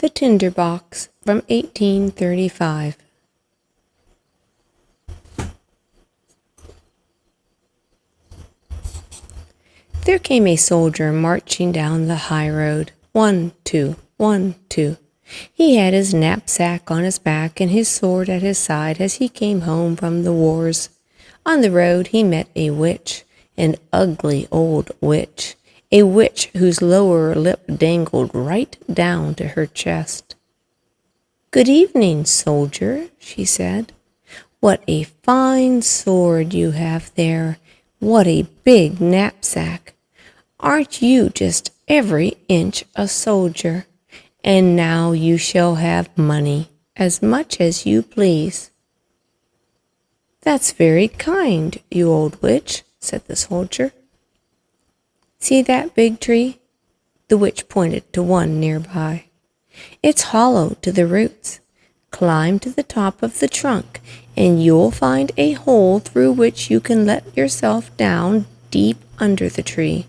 The Tinderbox from 1835. There came a soldier marching down the high road. 1, 2, 1, 2. He had his knapsack on his back and his sword at his side as he came home from the wars. On the road he met a witch, an ugly old witch, a witch whose lower lip dangled right down to her chest. "Good evening, soldier," she said. "What a fine sword you have there! What a big knapsack! Aren't you just every inch a soldier? And now you shall have money, as much as you please." "That's very kind, you old witch," said the soldier. "See that big tree?" The witch pointed to one nearby. "It's hollow to the roots. Climb to the top of the trunk, and you'll find a hole through which you can let yourself down deep under the tree.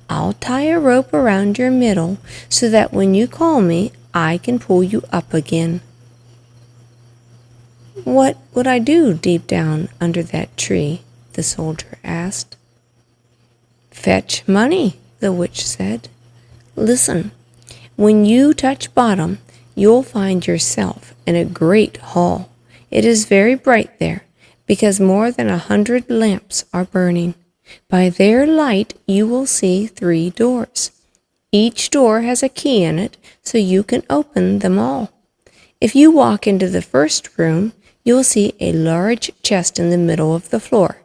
I'll tie a rope around your middle so that when you call me, I can pull you up again." "What would I do deep down under that tree?" the soldier asked. "Fetch money," the witch said. "Listen, when you touch bottom, you'll find yourself in a great hall. It is very bright there, because more than 100 lamps are burning. By their light you will see 3 doors. Each door has a key in it, so you can open them all. If you walk into the first room, you'll see a large chest in the middle of the floor.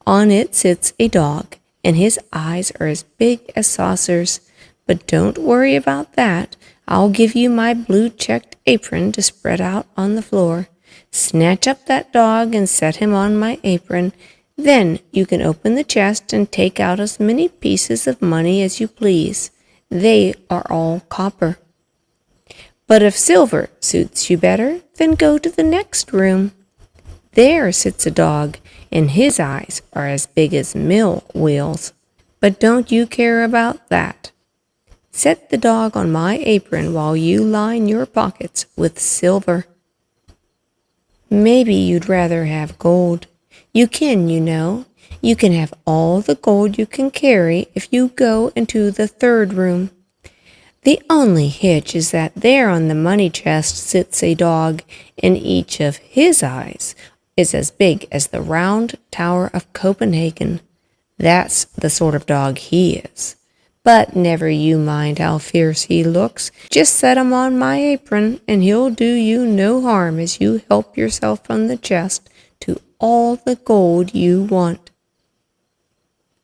On it sits a dog, and his eyes are as big as saucers. But don't worry about that. I'll give you my blue checked apron to spread out on the floor. Snatch up that dog and set him on my apron. Then you can open the chest and take out as many pieces of money as you please. They are all copper. But if silver suits you better, then go to the next room. There sits a dog, and his eyes are as big as mill wheels. But don't you care about that. Set the dog on my apron while you line your pockets with silver. Maybe you'd rather have gold. You can, you know. You can have all the gold you can carry if you go into the third room. The only hitch is that there on the money chest sits a dog, and each of his eyes is as big as the round tower of Copenhagen. That's the sort of dog he is. But never you mind how fierce he looks. Just set him on my apron, and he'll do you no harm as you help yourself from the chest to all the gold you want."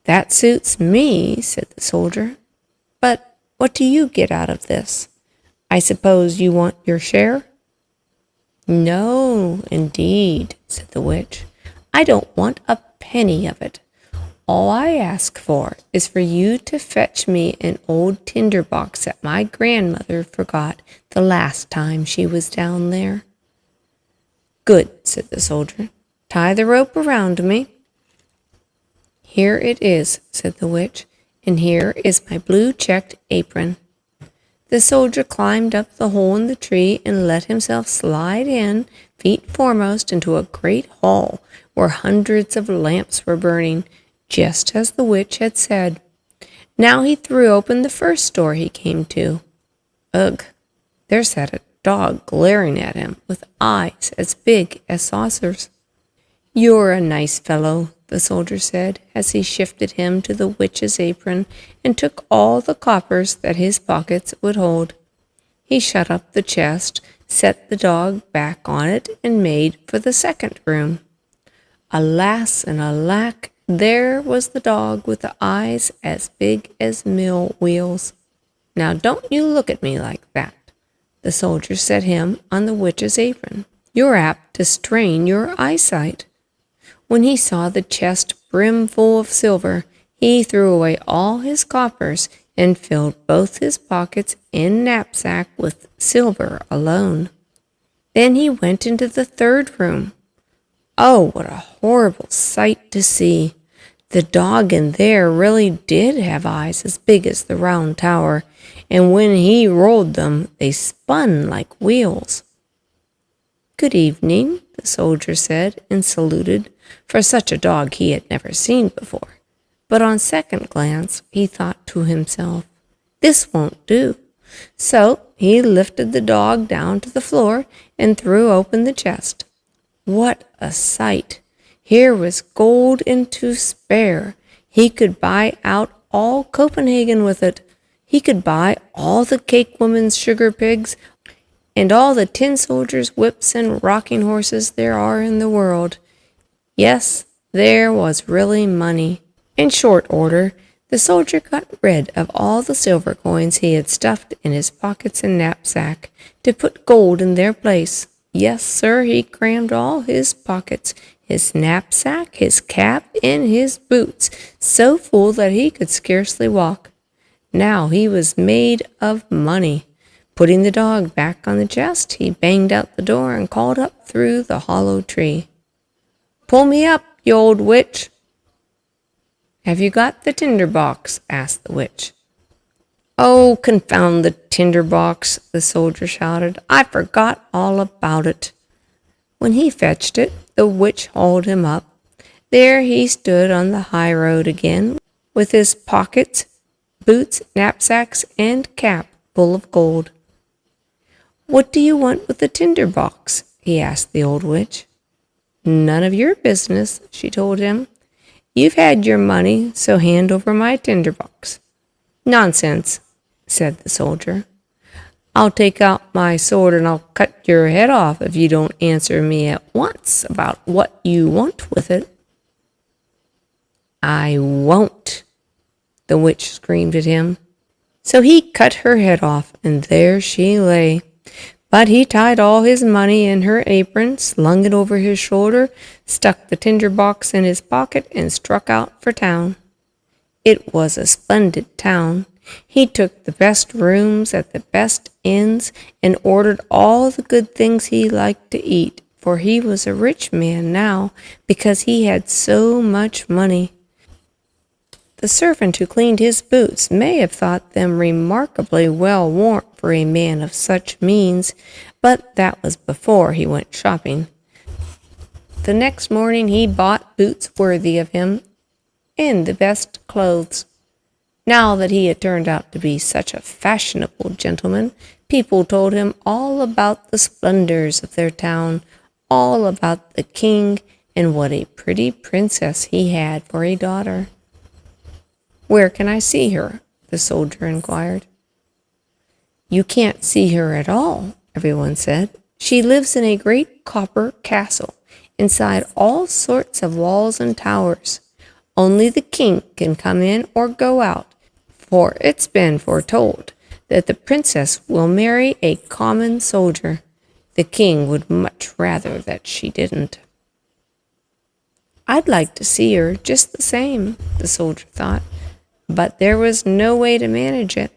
"That suits me," said the soldier. "But what do you get out of this? I suppose you want your share?" "No, indeed," said the witch. "I don't want a penny of it. All I ask for is for you to fetch me an old tinderbox that my grandmother forgot the last time she was down there." "Good," said the soldier. "Tie the rope around me." "Here it is," said the witch, "and here is my blue checked apron." The soldier climbed up the hole in the tree and let himself slide in, feet foremost, into a great hall where hundreds of lamps were burning, just as the witch had said. Now he threw open the first door he came to. Ugh! There sat a dog glaring at him with eyes as big as saucers. "You're a nice fellow," the soldier said, as he shifted him to the witch's apron and took all the coppers that his pockets would hold. He shut up the chest, set the dog back on it, and made for the second room. Alas and alack! There was the dog with the eyes as big as mill wheels. "Now don't you look at me like that." The soldier set him on the witch's apron. "You're apt to strain your eyesight." When he saw the chest brimful of silver, he threw away all his coppers and filled both his pockets and knapsack with silver alone. Then he went into the third room. Oh, what a horrible sight to see! The dog in there really did have eyes as big as the round tower, and when he rolled them, they spun like wheels. "Good evening," the soldier said, and saluted, for such a dog he had never seen before. But on second glance, he thought to himself, "This won't do." So he lifted the dog down to the floor and threw open the chest. What a sight! Here was gold and to spare. He could buy out all Copenhagen with it. He could buy all the cake woman's sugar pigs and all the tin soldiers' whips and rocking horses there are in the world. Yes, there was really money. In short order, the soldier got rid of all the silver coins he had stuffed in his pockets and knapsack to put gold in their place. Yes, sir, he crammed all his pockets, his knapsack, his cap, and his boots, so full that he could scarcely walk. Now he was made of money. Putting the dog back on the chest, he banged out the door and called up through the hollow tree, "Pull me up, you old witch." "Have you got the tinderbox?" asked the witch. "Oh, confound the tinderbox," the soldier shouted. "I forgot all about it." When he fetched it, the witch hauled him up. There he stood on the high road again, with his pockets, boots, knapsacks, and cap full of gold. "What do you want with the tinderbox?" he asked the old witch. "None of your business," she told him. "You've had your money, so hand over my tinderbox." "Nonsense," said the soldier. "I'll take out my sword and I'll cut your head off if you don't answer me at once about what you want with it." "I won't," the witch screamed at him. So he cut her head off, and there she lay. But he tied all his money in her apron, slung it over his shoulder, stuck the tinderbox in his pocket, and struck out for town. It was a splendid town. He took the best rooms at the best inns and ordered all the good things he liked to eat, for he was a rich man now because he had so much money. The servant who cleaned his boots may have thought them remarkably well worn for a man of such means, but that was before he went shopping. The next morning he bought boots worthy of him and the best clothes. Now that he had turned out to be such a fashionable gentleman, people told him all about the splendors of their town, all about the king, and what a pretty princess he had for a daughter. "Where can I see her?" the soldier inquired. "You can't see her at all," everyone said. "She lives in a great copper castle, inside all sorts of walls and towers. Only the king can come in or go out, for it's been foretold that the princess will marry a common soldier. The king would much rather that she didn't." "I'd like to see her just the same," the soldier thought, but there was no way to manage it.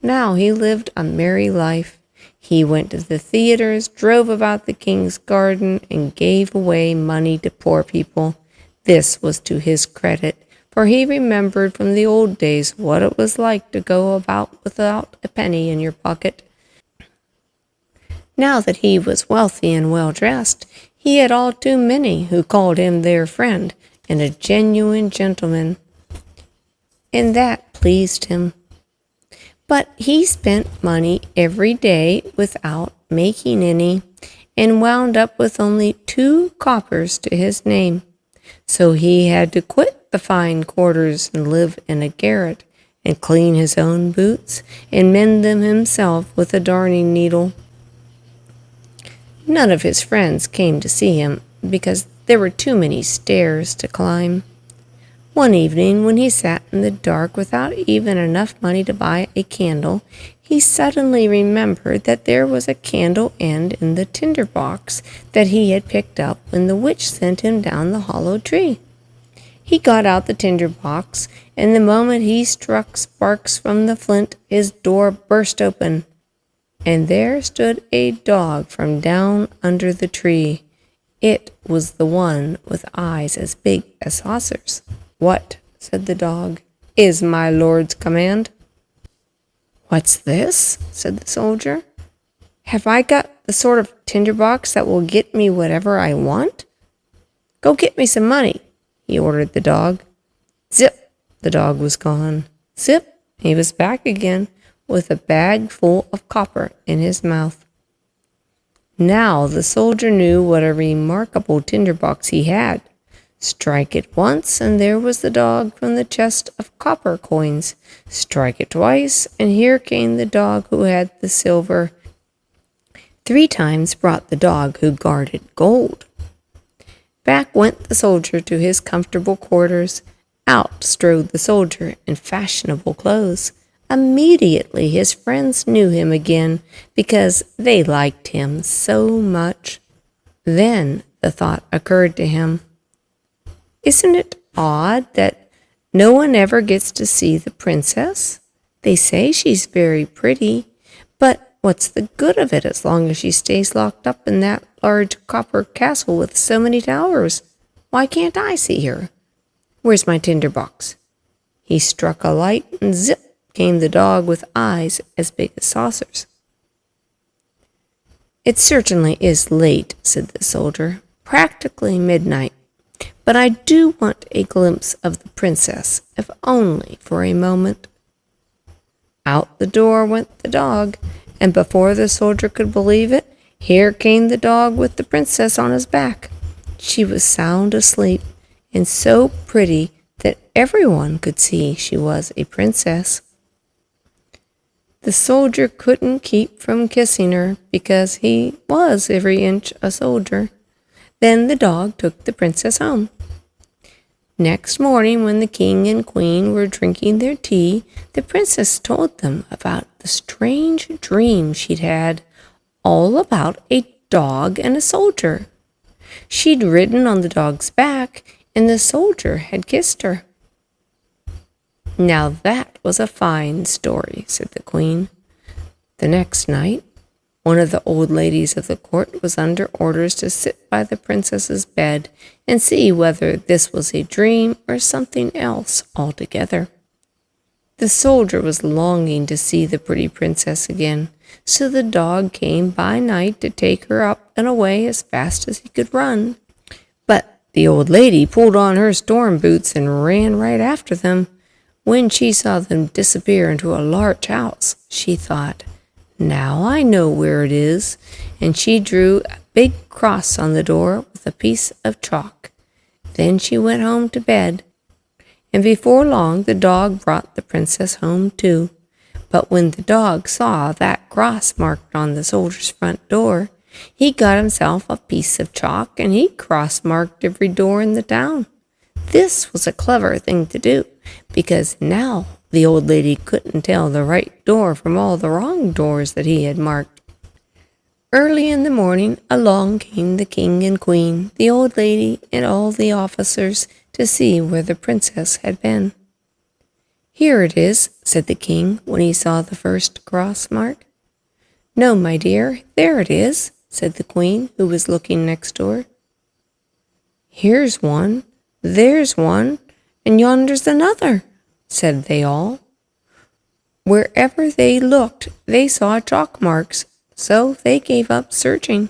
Now he lived a merry life. He went to the theaters, drove about the king's garden, and gave away money to poor people. This was to his credit, for he remembered from the old days what it was like to go about without a penny in your pocket. Now that he was wealthy and well-dressed, he had all too many who called him their friend and a genuine gentleman, and that pleased him. But he spent money every day without making any, and wound up with only 2 coppers to his name. So he had to quit the fine quarters and live in a garret, and clean his own boots, and mend them himself with a darning needle. None of his friends came to see him, because there were too many stairs to climb. One evening, when he sat in the dark without even enough money to buy a candle, he suddenly remembered that there was a candle end in the tinderbox that he had picked up when the witch sent him down the hollow tree. He got out the tinderbox, and the moment he struck sparks from the flint, his door burst open, and there stood a dog from down under the tree. It was the one with eyes as big as saucers. "What," said the dog, "is my lord's command?" "What's this?" said the soldier. "Have I got the sort of tinderbox that will get me whatever I want? Go get me some money," he ordered the dog. Zip! The dog was gone. Zip! He was back again with a bag full of copper in his mouth. Now the soldier knew what a remarkable tinderbox he had. Strike it once, and there was the dog from the chest of copper coins. Strike it twice, and here came the dog who had the silver. 3 times brought the dog who guarded gold. Back went the soldier to his comfortable quarters. Out strode the soldier in fashionable clothes. Immediately his friends knew him again because they liked him so much. Then the thought occurred to him, "Isn't it odd that no one ever gets to see the princess? They say she's very pretty, but what's the good of it as long as she stays locked up in that large copper castle with so many towers? Why can't I see her? Where's my tinderbox?" He struck a light, and zip came the dog with eyes as big as saucers. "It certainly is late," said the soldier, "practically midnight. But I do want a glimpse of the princess, if only for a moment." Out the door went the dog, and before the soldier could believe it, here came the dog with the princess on his back. She was sound asleep, and so pretty that everyone could see she was a princess. The soldier couldn't keep from kissing her because he was every inch a soldier. Then the dog took the princess home. Next morning, when the king and queen were drinking their tea, the princess told them about the strange dream she'd had, all about a dog and a soldier. She'd ridden on the dog's back, and the soldier had kissed her. "Now that was a fine story," said the queen. The next night, one of the old ladies of the court was under orders to sit by the princess's bed and see whether this was a dream or something else altogether. The soldier was longing to see the pretty princess again, so the dog came by night to take her up and away as fast as he could run. But the old lady pulled on her storm boots and ran right after them. When she saw them disappear into a large house, she thought, "Now I know where it is," and she drew a big cross on the door with a piece of chalk. Then she went home to bed, and before long the dog brought the princess home too. But when the dog saw that cross marked on the soldier's front door, he got himself a piece of chalk and he cross-marked every door in the town. This was a clever thing to do, because now the old lady couldn't tell the right door from all the wrong doors that he had marked. Early in the morning, along came the king and queen, the old lady, and all the officers to see where the princess had been. "Here it is," said the king when he saw the first cross mark. "No, my dear, there it is," said the queen, who was looking next door. "Here's one, there's one, and yonder's another," said they all. Wherever they looked, they saw chalk marks, so they gave up searching.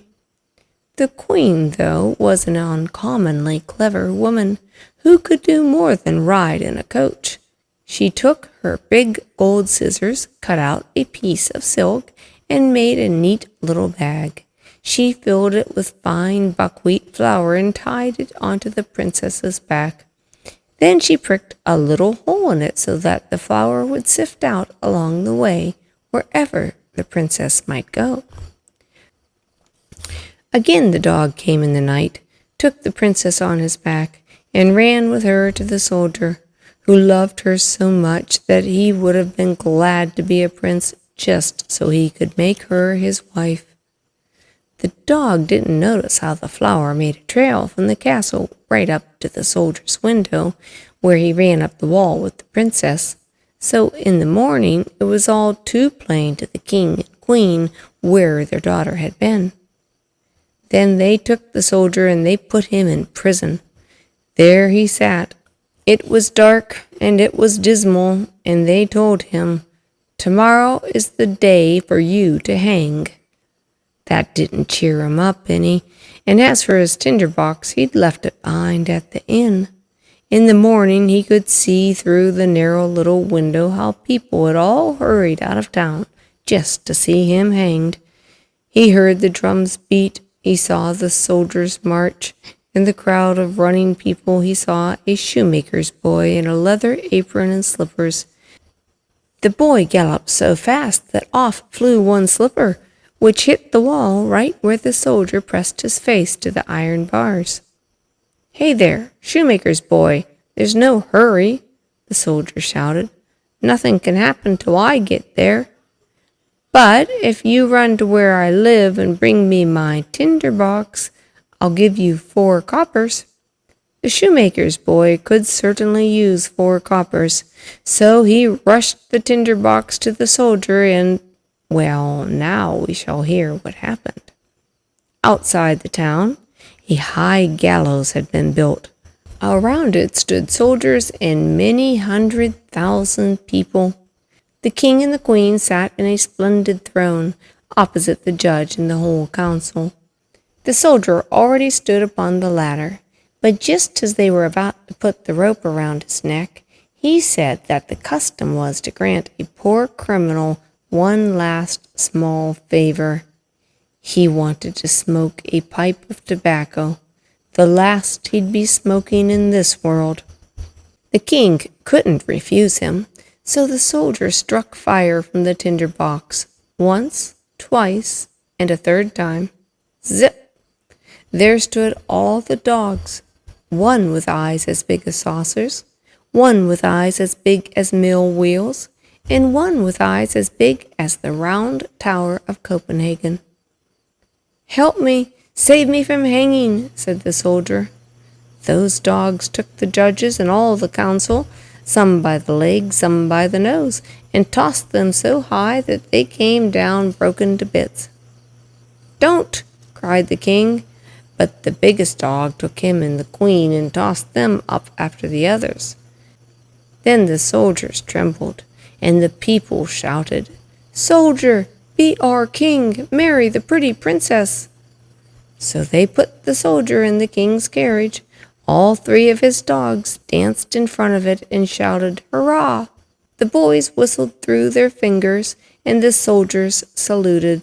The queen, though, was an uncommonly clever woman who could do more than ride in a coach. She took her big gold scissors, cut out a piece of silk, and made a neat little bag. She filled it with fine buckwheat flour and tied it onto the princess's back. Then she pricked a little hole in it so that the flour would sift out along the way wherever the princess might go. Again the dog came in the night, took the princess on his back, and ran with her to the soldier, who loved her so much that he would have been glad to be a prince just so he could make her his wife. The dog didn't notice how the flour made a trail from the castle right up to the soldier's window, where he ran up the wall with the princess. So in the morning it was all too plain to the king and queen where their daughter had been. Then they took the soldier and they put him in prison. There he sat. It was dark and it was dismal, and they told him, Tomorrow is the day for you to hang." That didn't cheer him up any, and as for his tinderbox, he'd left it behind at the inn. In the morning he could see through the narrow little window how people had all hurried out of town just to see him hanged. He heard the drums beat, he saw the soldiers march. In the crowd of running people he saw a shoemaker's boy in a leather apron and slippers. The boy galloped so fast that off flew one slipper, which hit the wall right where the soldier pressed his face to the iron bars. "Hey there, shoemaker's boy, there's no hurry," the soldier shouted. "Nothing can happen till I get there. But if you run to where I live and bring me my tinderbox, I'll give you 4 coppers." The shoemaker's boy could certainly use 4 coppers, so he rushed the tinderbox to the soldier and, well, now we shall hear what happened. Outside the town, a high gallows had been built. Around it stood soldiers and many 100,000 people. The king and the queen sat in a splendid throne, opposite the judge and the whole council. The soldier already stood upon the ladder, but just as they were about to put the rope around his neck, he said that the custom was to grant a poor criminal one last small favor. He wanted to smoke a pipe of tobacco, the last he'd be smoking in this world. The king couldn't refuse him, so the soldier struck fire from the tinderbox, once, twice, and a 3rd time. Zip! There stood all the dogs, one with eyes as big as saucers, one with eyes as big as mill wheels, and one with eyes as big as the round tower of Copenhagen. "Help me! Save me from hanging!" said the soldier. Those dogs took the judges and all the council, some by the leg, some by the nose, and tossed them so high that they came down broken to bits. "Don't!" cried the king, but the biggest dog took him and the queen and tossed them up after the others. Then the soldiers trembled, and the people shouted, "Soldier, be our king, marry the pretty princess." So they put the soldier in the king's carriage. All 3 of his dogs danced in front of it and shouted, "Hurrah!" The boys whistled through their fingers, and the soldiers saluted.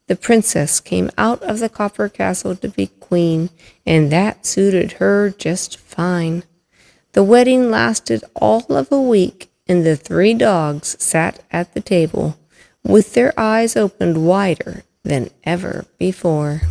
The princess came out of the copper castle to be queen, and that suited her just fine. The wedding lasted all of a week, and the 3 dogs sat at the table, with their eyes opened wider than ever before.